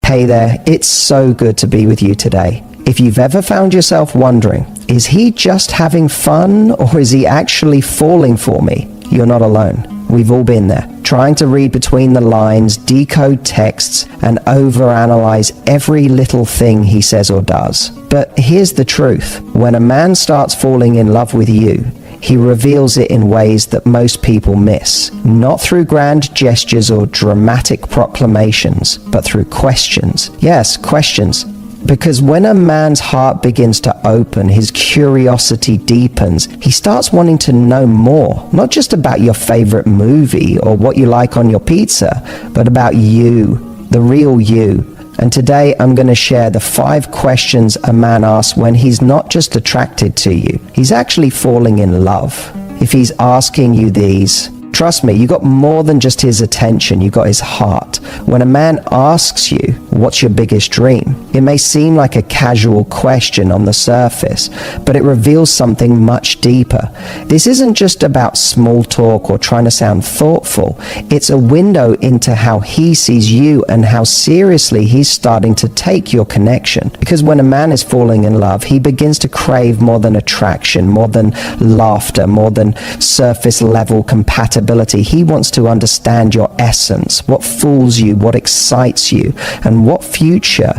Hey there, it's so good to be with you today. If you've ever found yourself wondering, is he just having fun or is he actually falling for me? You're not alone. We've all been there, trying to read between the lines, decode texts, and overanalyze every little thing he says or does. But here's the truth. When a man starts falling in love with you, he reveals it in ways that most people miss. Not through grand gestures or dramatic proclamations, but through questions. Yes, questions. Because when a man's heart begins to open, his curiosity deepens, he starts wanting to know more, not just about your favorite movie or what you like on your pizza, but about you, the real you. And today I'm going to share the 5 questions a man asks when he's not just attracted to you, he's actually falling in love. If he's asking you these, trust me, you got more than just his attention, you got his heart. When a man asks you, what's your biggest dream? It may seem like a casual question on the surface, but it reveals something much deeper. This isn't just about small talk or trying to sound thoughtful. It's a window into how he sees you and how seriously he's starting to take your connection. Because when a man is falling in love, he begins to crave more than attraction, more than laughter, more than surface level compatibility. He wants to understand your essence, what fools you, what excites you, and what future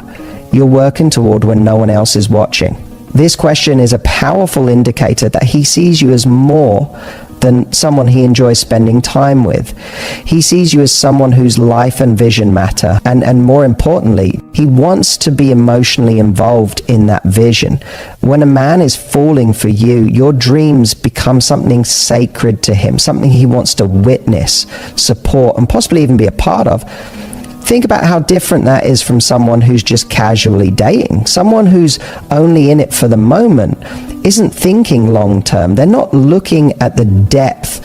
you're working toward when no one else is watching. This question is a powerful indicator that he sees you as more than someone he enjoys spending time with. He sees you as someone whose life and vision matter, and more importantly, he wants to be emotionally involved in that vision. When a man is falling for you, your dreams become something sacred to him, something he wants to witness, support, and possibly even be a part of. Think about how different that is from someone who's just casually dating. Someone who's only in it for the moment isn't thinking long term. They're not looking at the depth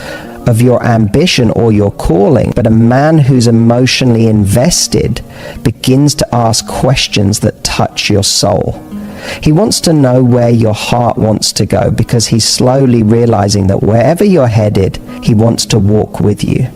of your ambition or your calling. But a man who's emotionally invested begins to ask questions that touch your soul. He wants to know where your heart wants to go because he's slowly realizing that wherever you're headed, he wants to walk with you.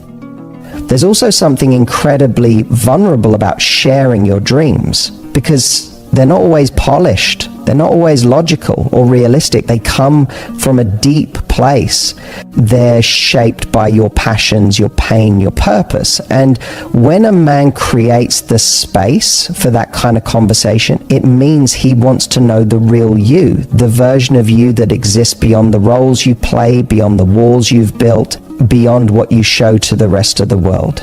There's also something incredibly vulnerable about sharing your dreams because they're not always polished. They're not always logical or realistic. They come from a deep place. They're shaped by your passions, your pain, your purpose. And when a man creates the space for that kind of conversation, it means he wants to know the real you, the version of you that exists beyond the roles you play, beyond the walls you've built, beyond what you show to the rest of the world.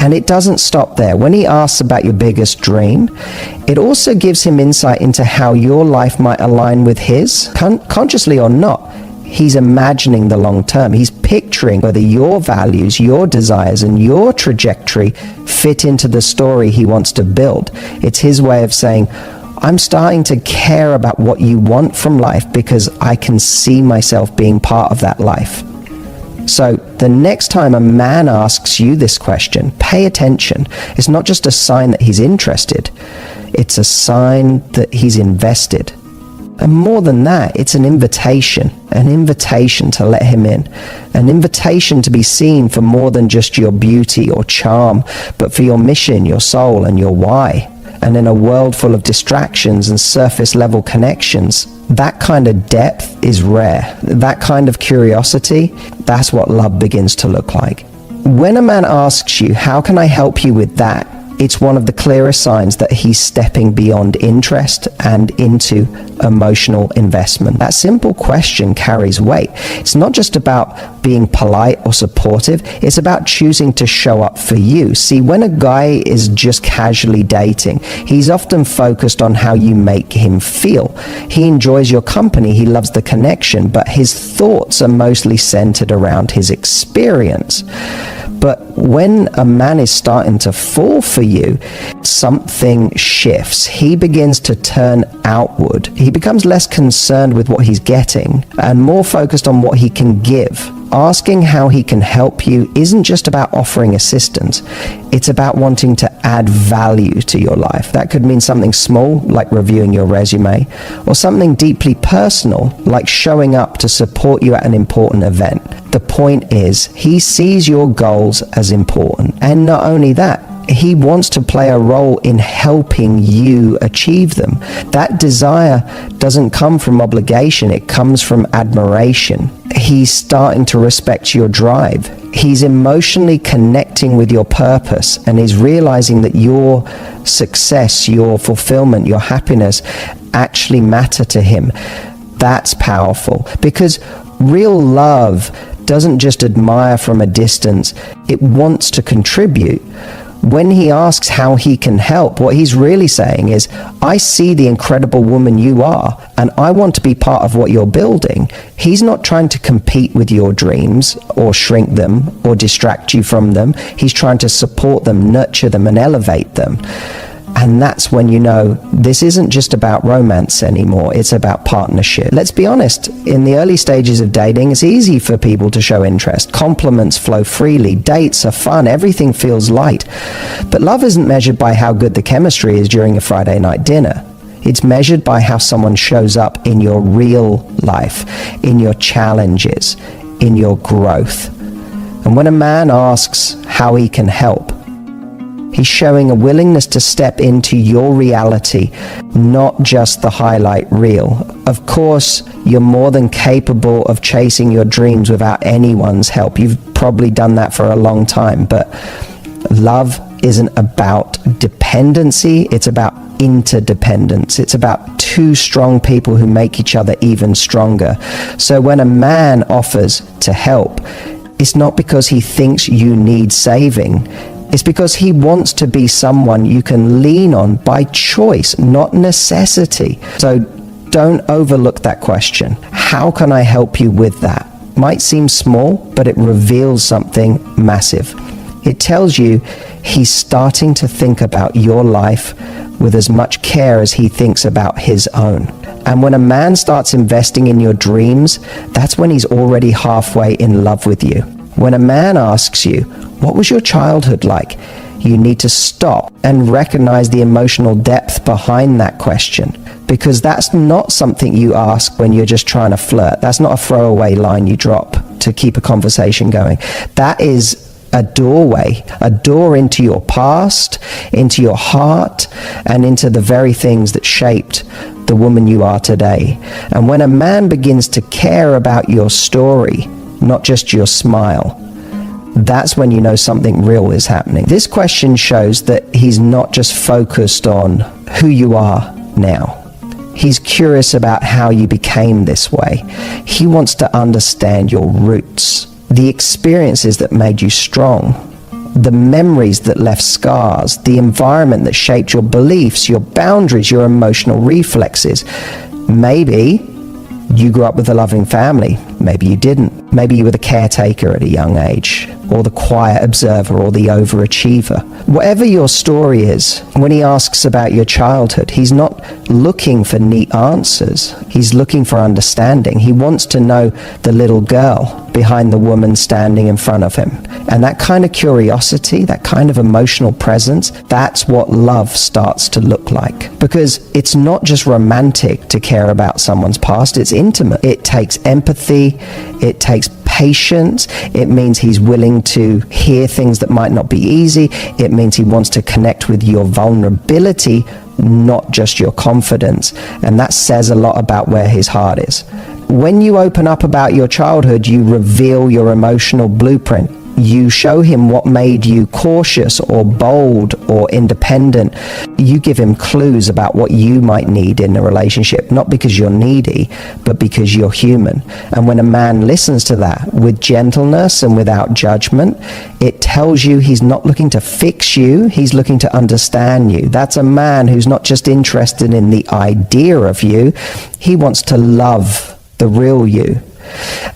And it doesn't stop there. When he asks about your biggest dream, it also gives him insight into how your life might align with his, consciously or not. He's imagining the long term. He's picturing whether your values, your desires, and your trajectory fit into the story he wants to build. It's his way of saying, I'm starting to care about what you want from life because I can see myself being part of that life. So the next time a man asks you this question, pay attention. It's not just a sign that he's interested. It's a sign that he's invested. And more than that, it's an invitation to let him in, an invitation to be seen for more than just your beauty or charm, but for your mission, your soul, and your why. And in a world full of distractions and surface level connections, that kind of depth is rare. That kind of curiosity, that's what love begins to look like. When a man asks you, how can I help you with that? It's one of the clearest signs that he's stepping beyond interest and into emotional investment. That simple question carries weight. It's not just about being polite or supportive, it's about choosing to show up for you. See, when a guy is just casually dating, he's often focused on how you make him feel. He enjoys your company, he loves the connection, but his thoughts are mostly centered around his experience. But when a man is starting to fall for you, something shifts. He begins to turn outward. He becomes less concerned with what he's getting and more focused on what he can give. Asking how he can help you isn't just about offering assistance. It's about wanting to add value to your life. That could mean something small, like reviewing your resume, or something deeply personal, like showing up to support you at an important event. The point is, he sees your goals as important. And not only that, He wants to play a role in helping you achieve them. That desire doesn't come from obligation, it comes from admiration. He's starting to respect your drive. He's emotionally connecting with your purpose, and he's realizing that your success, your fulfillment, your happiness actually matter to him. That's powerful, because real love doesn't just admire from a distance, it wants to contribute. When he asks how he can help, what he's really saying is, I see the incredible woman you are, and I want to be part of what you're building. He's not trying to compete with your dreams or shrink them or distract you from them. He's trying to support them, nurture them, and elevate them. And that's when you know this isn't just about romance anymore, it's about partnership. Let's be honest, in the early stages of dating, it's easy for people to show interest. Compliments flow freely, dates are fun, everything feels light. But love isn't measured by how good the chemistry is during a Friday night dinner. It's measured by how someone shows up in your real life, in your challenges, in your growth. And when a man asks how he can help, he's showing a willingness to step into your reality, not just the highlight reel. Of course, you're more than capable of chasing your dreams without anyone's help. You've probably done that for a long time, but love isn't about dependency, it's about interdependence. It's about two strong people who make each other even stronger. So when a man offers to help, it's not because he thinks you need saving. It's because he wants to be someone you can lean on by choice, not necessity. So don't overlook that question. How can I help you with that? Might seem small, but it reveals something massive. It tells you he's starting to think about your life with as much care as he thinks about his own. And when a man starts investing in your dreams, that's when he's already halfway in love with you. When a man asks you, what was your childhood like? You need to stop and recognize the emotional depth behind that question, because that's not something you ask when you're just trying to flirt. That's not a throwaway line you drop to keep a conversation going. That is a doorway, a door into your past, into your heart, and into the very things that shaped the woman you are today. And when a man begins to care about your story, not just your smile, that's when you know something real is happening. This question shows that he's not just focused on who you are now. He's curious about how you became this way. He wants to understand your roots, the experiences that made you strong, the memories that left scars, the environment that shaped your beliefs, your boundaries, your emotional reflexes. Maybe you grew up with a loving family. Maybe you didn't. Maybe you were the caretaker at a young age, or the quiet observer, or the overachiever. Whatever your story is, when he asks about your childhood, he's not looking for neat answers. He's looking for understanding. He wants to know the little girl behind the woman standing in front of him. And that kind of curiosity, that kind of emotional presence, that's what love starts to look like. Because it's not just romantic to care about someone's past, it's intimate. It takes empathy, it takes patience, it means he's willing to hear things that might not be easy, it means he wants to connect with your vulnerability, not just your confidence. And that says a lot about where his heart is. When you open up about your childhood, you reveal your emotional blueprint. You show him what made you cautious or bold or independent. You give him clues about what you might need in a relationship, not because you're needy, but because you're human. And when a man listens to that with gentleness and without judgment, it tells you he's not looking to fix you, he's looking to understand you. That's a man who's not just interested in the idea of you, he wants to love the real you.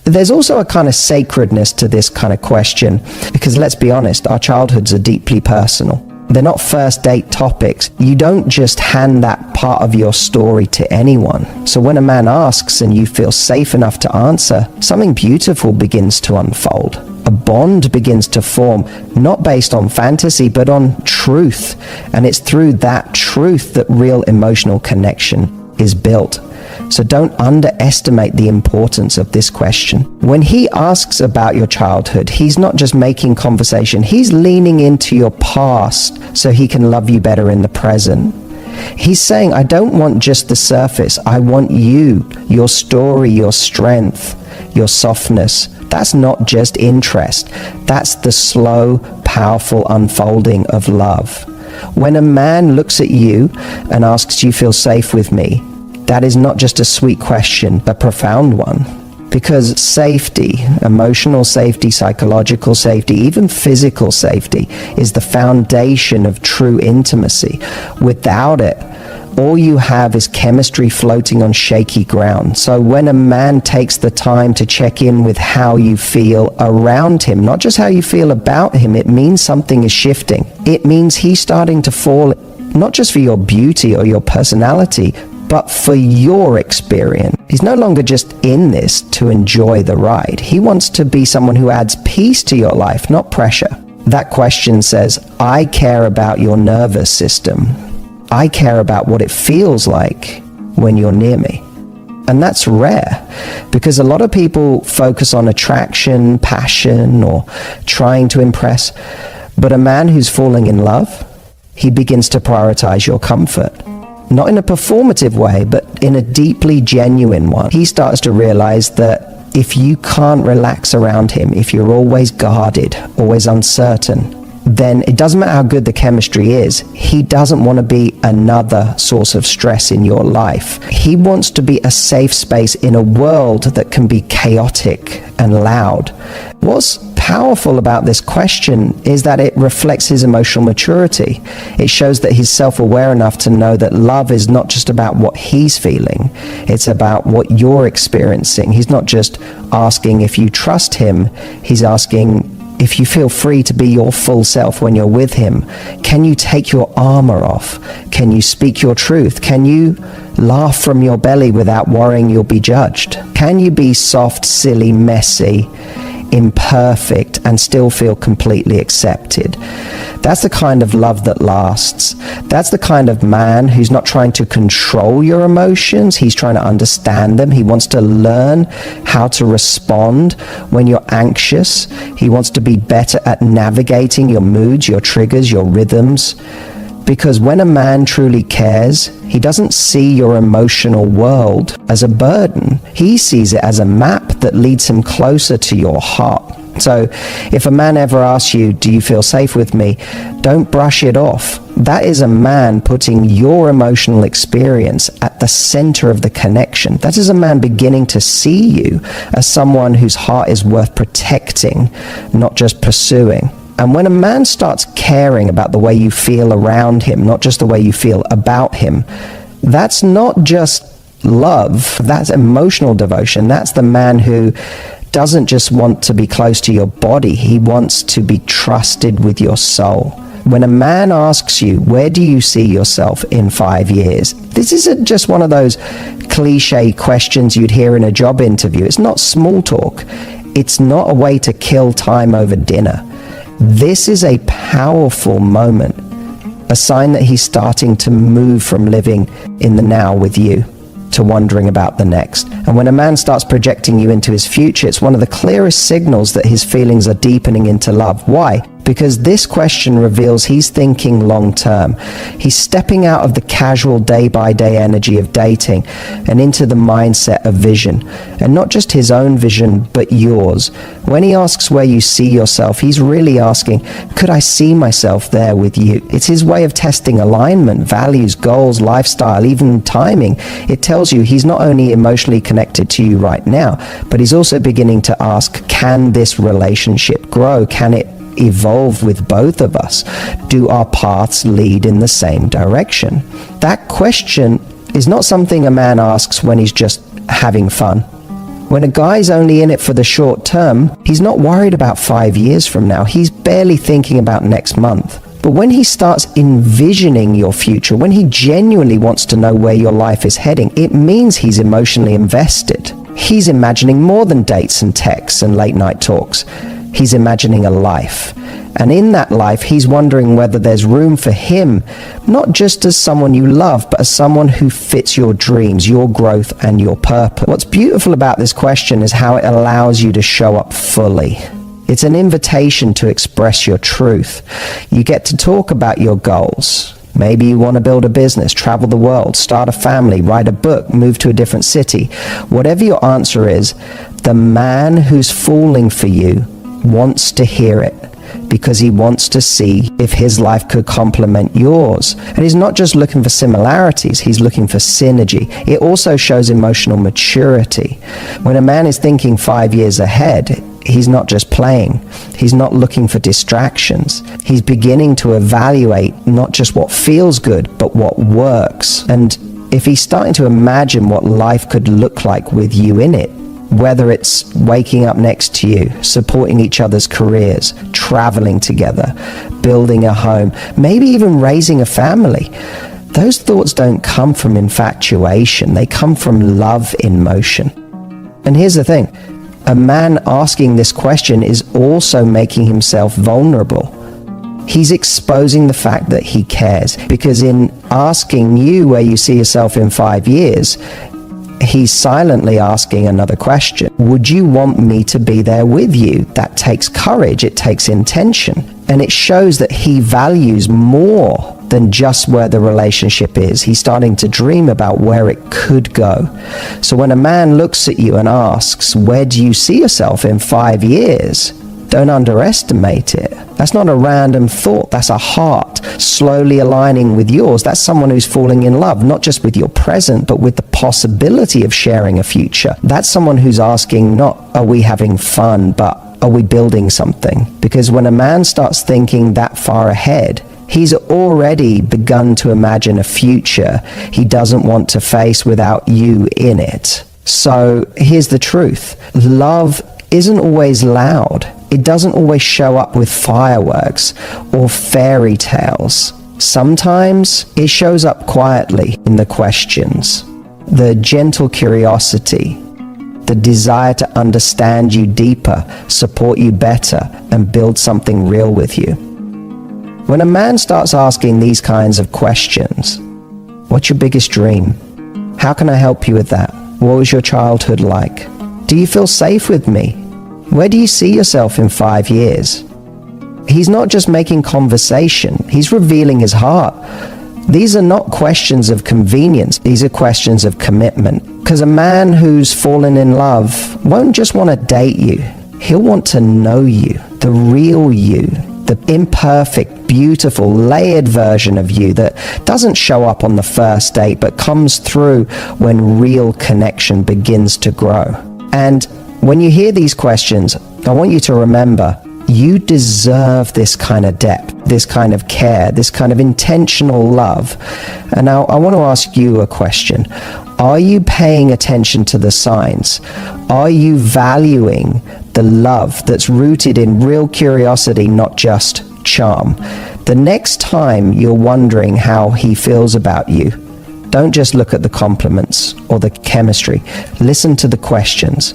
There's also a kind of sacredness to this kind of question, because let's be honest, our childhoods are deeply personal. They're not first date topics. You don't just hand that part of your story to anyone. So when a man asks and you feel safe enough to answer, something beautiful begins to unfold. A bond begins to form, not based on fantasy, but on truth. And it's through that truth that real emotional connection is built. So don't underestimate the importance of this question. When he asks about your childhood, he's not just making conversation, he's leaning into your past so he can love you better in the present. He's saying, I don't want just the surface, I want you, your story, your strength, your softness. That's not just interest, that's the slow, powerful unfolding of love. When a man looks at you and asks, do you feel safe with me? That is not just a sweet question, a profound one. Because safety, emotional safety, psychological safety, even physical safety, is the foundation of true intimacy. Without it, all you have is chemistry floating on shaky ground. So when a man takes the time to check in with how you feel around him, not just how you feel about him, it means something is shifting. It means he's starting to fall, not just for your beauty or your personality, but for your experience. He's no longer just in this to enjoy the ride. He wants to be someone who adds peace to your life, not pressure. That question says, I care about your nervous system. I care about what it feels like when you're near me. And that's rare, because a lot of people focus on attraction, passion, or trying to impress. But a man who's falling in love, he begins to prioritize your comfort. Not in a performative way, but in a deeply genuine one. He starts to realize that if you can't relax around him, if you're always guarded, always uncertain, then it doesn't matter how good the chemistry is, he doesn't want to be another source of stress in your life. He wants to be a safe space in a world that can be chaotic and loud. What's powerful about this question is that it reflects his emotional maturity. It shows that he's self-aware enough to know that love is not just about what he's feeling, it's about what you're experiencing. He's not just asking if you trust him, he's asking if you feel free to be your full self when you're with him. Can you take your armor off? Can you speak your truth? Can you laugh from your belly without worrying you'll be judged? Can you be soft, silly, messy, imperfect, and still feel completely accepted? That's the kind of love that lasts. That's the kind of man who's not trying to control your emotions. He's trying to understand them. He wants to learn how to respond when you're anxious. He wants to be better at navigating your moods, your triggers, your rhythms. Because when a man truly cares, he doesn't see your emotional world as a burden. He sees it as a map that leads him closer to your heart. So if a man ever asks you, do you feel safe with me? Don't brush it off. That is a man putting your emotional experience at the center of the connection. That is a man beginning to see you as someone whose heart is worth protecting, not just pursuing. And when a man starts caring about the way you feel around him, not just the way you feel about him, that's not just love, that's emotional devotion. That's the man who doesn't just want to be close to your body, he wants to be trusted with your soul. When a man asks you, where do you see yourself in 5 years? This isn't just one of those cliche questions you'd hear in a job interview. It's not small talk. It's not a way to kill time over dinner. This is a powerful moment, a sign that he's starting to move from living in the now with you to wondering about the next. And when a man starts projecting you into his future, it's one of the clearest signals that his feelings are deepening into love. Why? Because this question reveals he's thinking long term. He's stepping out of the casual day-by-day energy of dating and into the mindset of vision. And not just his own vision, but yours. When he asks where you see yourself, he's really asking, could I see myself there with you? It's his way of testing alignment, values, goals, lifestyle, even timing. It tells you he's not only emotionally connected to you right now, but he's also beginning to ask, can this relationship grow? Can it evolve with both of us? Do our paths lead in the same direction? That question is not something a man asks when he's just having fun. When a guy's only in it for the short term, he's not worried about 5 years from now. He's barely thinking about next month. But when he starts envisioning your future, when he genuinely wants to know where your life is heading, it means he's emotionally invested. He's imagining more than dates and texts and late night talks. He's imagining a life. And in that life, he's wondering whether there's room for him, not just as someone you love, but as someone who fits your dreams, your growth, and your purpose. What's beautiful about this question is how it allows you to show up fully. It's an invitation to express your truth. You get to talk about your goals. Maybe you want to build a business, travel the world, start a family, write a book, move to a different city. Whatever your answer is, the man who's falling for you wants to hear it, because he wants to see if his life could complement yours. And he's not just looking for similarities, he's looking for synergy. It also shows emotional maturity. When a man is thinking 5 years ahead, he's not just playing. He's not looking for distractions. He's beginning to evaluate not just what feels good, but what works. And if he's starting to imagine what life could look like with you in it, whether it's waking up next to you, supporting each other's careers, traveling together, building a home, maybe even raising a family, those thoughts don't come from infatuation. They come from love in motion. And here's the thing. A man asking this question is also making himself vulnerable. He's exposing the fact that he cares, because in asking you where you see yourself in 5 years, he's silently asking another question. Would you want me to be there with you? That takes courage. It takes intention. And it shows that he values more than just where the relationship is. He's starting to dream about where it could go. So when a man looks at you and asks, where do you see yourself in 5 years? Don't underestimate it. That's not a random thought. That's a heart slowly aligning with yours. That's someone who's falling in love, not just with your present, but with the possibility of sharing a future. That's someone who's asking not, are we having fun, but are we building something? Because when a man starts thinking that far ahead, he's already begun to imagine a future he doesn't want to face without you in it. So here's the truth. Love isn't always loud. It doesn't always show up with fireworks or fairy tales. Sometimes it shows up quietly in the questions, the gentle curiosity, the desire to understand you deeper, support you better, and build something real with you. When a man starts asking these kinds of questions, what's your biggest dream? How can I help you with that? What was your childhood like? Do you feel safe with me? Where do you see yourself in 5 years? He's not just making conversation, he's revealing his heart. These are not questions of convenience, these are questions of commitment. Because a man who's fallen in love won't just want to date you, he'll want to know you, the real you, the imperfect, beautiful, layered version of you that doesn't show up on the first date but comes through when real connection begins to grow. And when you hear these questions, I want you to remember, you deserve this kind of depth, this kind of care, this kind of intentional love. And now I want to ask you a question. Are you paying attention to the signs? Are you valuing the love that's rooted in real curiosity, not just charm? The next time you're wondering how he feels about you, don't just look at the compliments or the chemistry. Listen to the questions.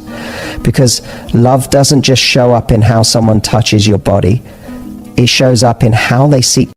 Because love doesn't just show up in how someone touches your body. It shows up in how they seek